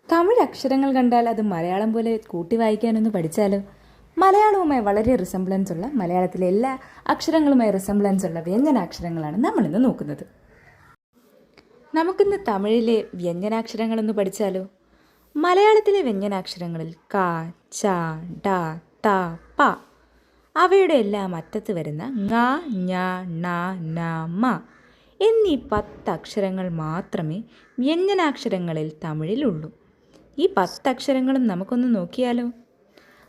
തമിഴ് അക്ഷരങ്ങൾ കണ്ടാൽ അത് മലയാളം പോലെ കൂട്ടി വായിക്കാനൊന്ന് പഠിച്ചാലോ? മലയാളവുമായി വളരെ റിസംബ്ലൻസ് ഉള്ള, മലയാളത്തിലെ എല്ലാ അക്ഷരങ്ങളുമായി റിസംബ്ലൻസ് ഉള്ള വ്യഞ്ജനാക്ഷരങ്ങളാണ് നമ്മളിന്ന് നോക്കുന്നത്. നമുക്കിന്ന് തമിഴിലെ വ്യഞ്ജനാക്ഷരങ്ങളൊന്ന് പഠിച്ചാലോ? മലയാളത്തിലെ വ്യഞ്ജനാക്ഷരങ്ങളിൽ ക, ച, ഡ, ത, പ അവയുടെ എല്ലാം അറ്റത്ത് വരുന്ന ങ, ഞ, ണ, ന, മ എന്നീ 10 അക്ഷരങ്ങൾ മാത്രമേ വ്യഞ്ജനാക്ഷരങ്ങളിൽ തമിഴിലുള്ളൂ. ഈ 10 അക്ഷരങ്ങളും നമുക്കൊന്ന് നോക്കിയാലോ?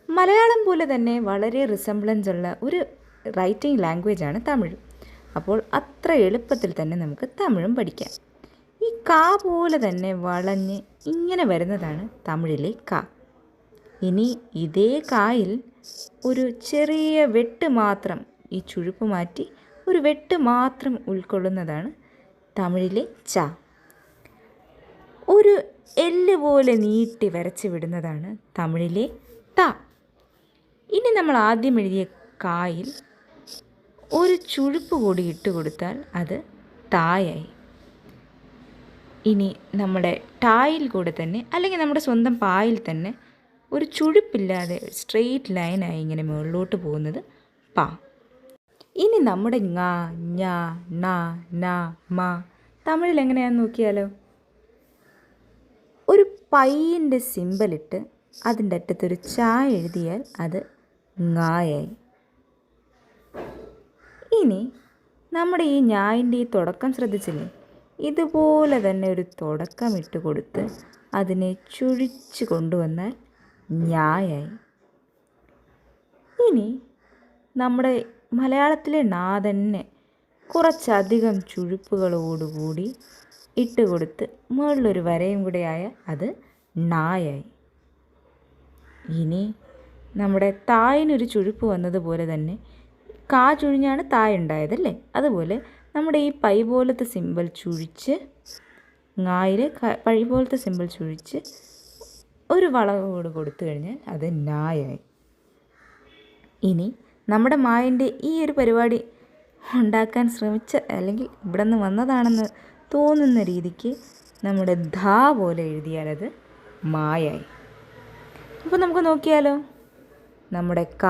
മലയാളം പോലെ തന്നെ വളരെ റിസംബ്ലൻസ് ഉള്ള ഒരു റൈറ്റിംഗ് ലാംഗ്വേജാണ് തമിഴ്. അപ്പോൾ അത്ര എളുപ്പത്തിൽ തന്നെ നമുക്ക് തമിഴും പഠിക്കാം. ഈ ക പോലെ തന്നെ വളഞ്ഞ് ഇങ്ങനെ വരുന്നതാണ് തമിഴിലെ ക. ഇനി ഇതേ കായിൽ ഒരു ചെറിയ വെട്ട് മാത്രം, ഈ ചുഴുപ്പ് മാറ്റി ഒരു വെട്ട് മാത്രം ഉൾക്കൊള്ളുന്നതാണ് തമിഴിലെ ച. ഒരു എല്ല് പോലെ നീട്ടി വരച്ച് വിടുന്നതാണ് തമിഴിലെ ത. ഇനി നമ്മൾ ആദ്യം എഴുതിയ കായിൽ ഒരു ചുഴുപ്പ് കൂടി ഇട്ട് കൊടുത്താൽ അത് തായായി. ഇനി നമ്മുടെ ടായിൽ കൂടെ തന്നെ, അല്ലെങ്കിൽ നമ്മുടെ സ്വന്തം പായിൽ തന്നെ ഒരു ചുഴുപ്പില്ലാതെ സ്ട്രെയിറ്റ് ലൈനായി ഇങ്ങനെ മുകളിലോട്ട് പോകുന്നത് പ. ഇനി നമ്മുടെ ങ, ഞ, ണ, ന, മ തമിഴിൽ എങ്ങനെയാണെന്ന് നോക്കിയാലോ? ഒരു പയ്യൻ്റെ സിമ്പലിട്ട് അതിൻ്റെ അറ്റത്തൊരു ച എഴുതിയാൽ അത് ങായായി. ഇനി നമ്മുടെ ഈ ഞായിൻ്റെ ഈ തുടക്കം ശ്രദ്ധിച്ചില്ലേ? ഇതുപോലെ തന്നെ ഒരു തുടക്കം ഇട്ട് കൊടുത്ത് അതിനെ ചുഴിച്ച് കൊണ്ടുവന്നാൽ ഞായായി. ഇനി നമ്മുടെ മലയാളത്തിലെ ണ തന്നെ കുറച്ചധികം ചുഴുപ്പുകളോടുകൂടി ഇട്ട് കൊടുത്ത് മുകളിലൊരു വരയും കൂടെ ആയാൽ അത് ണായായി. ഇനി നമ്മുടെ തായിനൊരു ചുഴുപ്പ് വന്നതുപോലെ തന്നെ കാ ചുഴിഞ്ഞാണ് തായ് ഉണ്ടായതല്ലേ? അതുപോലെ നമ്മുടെ ഈ പൈ പോലത്തെ സിമ്പിൾ ചുഴിച്ച്, ങ്ങായിലെ പൈ പോലത്തെ സിമ്പിൾ ചുഴിച്ച് ഒരു വളവോട് കൊടുത്തു കഴിഞ്ഞാൽ അത് നായായി. ഇനി നമ്മുടെ മായൻ്റെ ഈ ഒരു പരിപാടി ഉണ്ടാക്കാൻ ശ്രമിച്ച, അല്ലെങ്കിൽ ഇവിടെ നിന്ന് വന്നതാണെന്ന് തോന്നുന്ന രീതിക്ക് നമ്മുടെ ധ പോലെ എഴുതിയാൽ അത് മായായി. അപ്പോൾ നമുക്ക് നോക്കിയാലോ? നമ്മുടെ ക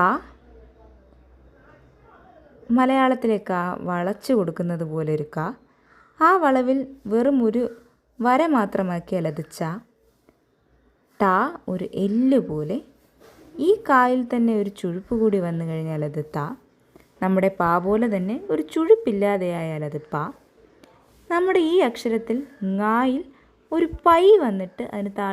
മലയാളത്തിലെ ക വളച്ചു കൊടുക്കുന്നത് പോലെ ഒരു ക, ആ വളവിൽ വെറും ഒരു വര മാത്രമാക്കിയാൽ അത് ച. ട ഒരു എല്ല് പോലെ, ഈ കായിൽ തന്നെ ഒരു ചുഴുപ്പ് കൂടി വന്നു കഴിഞ്ഞാൽ അത് ത. നമ്മുടെ പ പോലെ തന്നെ ഒരു ചുഴുപ്പില്ലാതെയായാൽ അത് പ. നമ്മുടെ ഈ അക്ഷരത്തിൽ ങ്ങായിൽ ഒരു പൈ വന്നിട്ട് അതിന്